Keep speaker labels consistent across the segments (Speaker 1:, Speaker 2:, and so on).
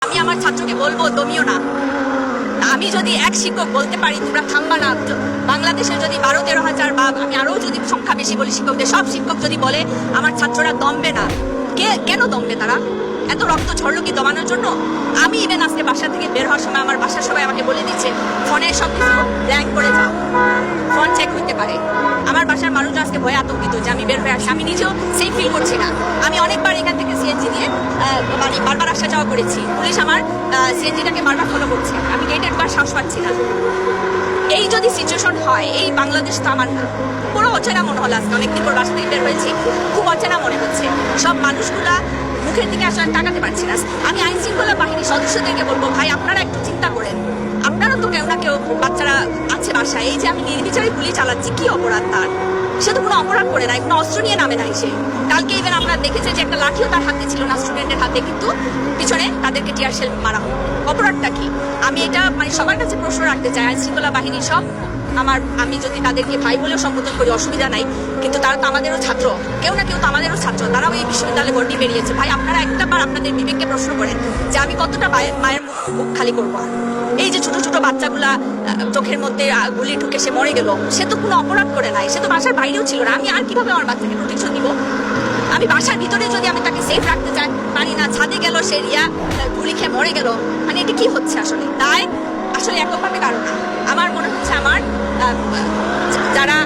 Speaker 1: আমি আমার ছাত্রকে বলবো দমিও না। আমি যদি এক শিক্ষক বলতে পারি তোমরা থামবা না, বাংলাদেশে যদি 12-13 হাজার বা আমি আরো যদি সংখ্যা বেশি বলি শিক্ষকদের, সব শিক্ষক যদি বলে আমার ছাত্ররা দমবে না, কেন দমবে তারা? এত রক্ত ঝরলো কি দমানোর জন্য? আমি ইভেন আজকে বাসা থেকে বের হওয়ার সময় আমার বাসার সবাই আমাকে বলে দিচ্ছে ফোনের সব কিছু ব্ল্যাঙ্ক করে যাও, ফোন চেক হইতে পারে। আমার বাসার মানুষরা আজকে ভয়ে আতঙ্কিত যে আমি বের হয়ে আসি। আমি নিজেও সেই ফিল করছি না। আমি অনেকবার এখান থেকে সিএনজি দিয়ে মানে বারবার আসা যাওয়া করেছি। পুলিশ আমার সিএনজিটাকে বারবার ফলো করছে, আমি গেটে ঢোকার সাহস পাচ্ছি না। এই যদি সিচুয়েশন হয়, এই বাংলাদেশ তো আমার না। পুরো অচেনা মনে হলো আজকে, অনেকদিন পর বাসা থেকে বের হয়েছি, খুব অচেনা মনে হচ্ছে। সব মানুষগুলা মুখের দিকে আসলে তাকাতে পারছি না। আমি আইন শৃঙ্খলা বাহিনীর সদস্যদেরকে বলবো, ভাই আপনারা একটু চিন্তা করেন, আপনারা তো কেউ না কেউ বাচ্চারা আছে বাসায়। এই যে আমি নির্বিচারে গুলি চালাচ্ছি, কি অপরাধ তার? সে তো কোনো অপরাধ করে নাই, কোনো অস্ত্র নিয়ে নামে নাই সে। কালকে ইভেন আপনারা দেখেছে যে একটা লাঠিও তার হাতে ছিল না, স্টুডেন্টের হাতে, কিন্তু পিছনে তাদেরকে টিয়ার শেল মারা হলো। অপরাধটা কি? আমি এটা মানে সবার কাছে প্রশ্ন রাখতে চাই। আইন শৃঙ্খলা বাহিনী সব আমি যদি তাদেরকে ভাই বলেও সম্বোধন করি অসুবিধা নাই, কিন্তু তারা তো আমাদেরও ছাত্র, কেউ না কেউ তো আমাদেরও ছাত্র। তারাও এই বিশ্ববিদ্যালয়ে ভর্তি বেরিয়েছে। ভাই আপনারা একটাবার আপনাদের বিবেককে প্রশ্ন করেন যে আমি কতটা মায়ের মুখ খালি করবো। এই যে ছোট ছোট বাচ্চাগুলা চোখের মধ্যে গুলি ঢুকে সে মরে গেল, সে তো কোনো অপরাধ করে নাই, সে তো বাসার বাইরেও ছিল না। আমি আর কিভাবে আমার বাচ্চাকে প্রোটেকশন দিব? আমি বাসার ভিতরে যদি আমি তাকে সেফ রাখতে চাই পারি না, ছাদে গেল সে গুলি খেয়ে মরে গেল, মানে এটা কি হচ্ছে আসলে? তাই আসলে এককভাবে কারণ না। আমার মনে হচ্ছে আমার যারা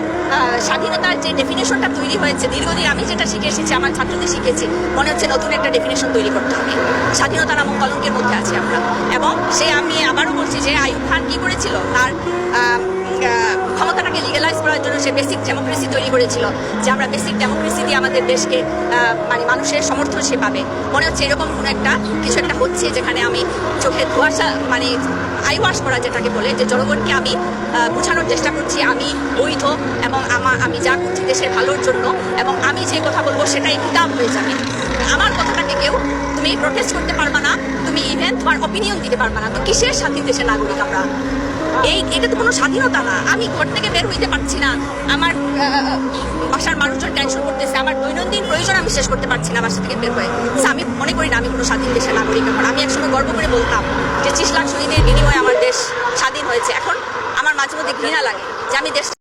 Speaker 1: স্বাধীনতার যে ডেফিনেশনটা তৈরি হয়েছে দীর্ঘদিন, আমি যেটা শিখে এসেছি, আমার ছাত্রদের শিখেছি, মনে হচ্ছে নতুন একটা ডেফিনেশন তৈরি করতে হবে। স্বাধীনতা নামক কলঙ্কের মধ্যে আছি আমরা। এবং সে আমি আবারও বলছি যে আইয়ুব খান কি করেছিল, তার ক্ষমতাটাকে লিগালাইজ করার জন্য সে বেসিক ডেমোক্রেসি তৈরি করেছিল, যে আমরা বেসিক ডেমোক্রেসি দিয়ে আমাদের দেশকে মানে মানুষের সমর্থন সে পাবে। মনে হচ্ছে এরকম কোনো একটা কিছু একটা হচ্ছে, যেখানে আমি চোখে ধোঁয়াশা মানে আইওয়াশ করা যেটাকে বলে, যে জনগণকে আমি বোঝানোর চেষ্টা করছি আমি বৈধ এবং আমি যা করছি দেশের ভালোর জন্য, এবং আমি যে কথা বলবো সেটাই কিতাব হয়ে যাবে। আমার কথাটাকে কেউ তুমি প্রোটেস্ট করতে পারবা না, তুমি ইভেন তোমার অপিনিয়ন দিতে পারবা না। তো কিসের স্বাধীন দেশের নাগরিক আমরা? এটা তো কোনো স্বাধীনতা না। আমি ঘর থেকে বের হইতে পারছি না, আমার বাসার মানুষজন টেনশন করতেছে, আমার দৈনন্দিন প্রয়োজন আমি শেষ করতে পারছি না বাসা থেকে বের হয়ে। আমি মনে করি না আমি কোনো স্বাধীন দেশের নাগরিক। এখন আমি একসময় গর্ব করে বলতাম যে 25 লাখ শহীদের বিনিময়ে আমার দেশ স্বাধীন হয়েছে। এখন আমার মাঝে মধ্যে ঘৃণা লাগে যে আমি দেশ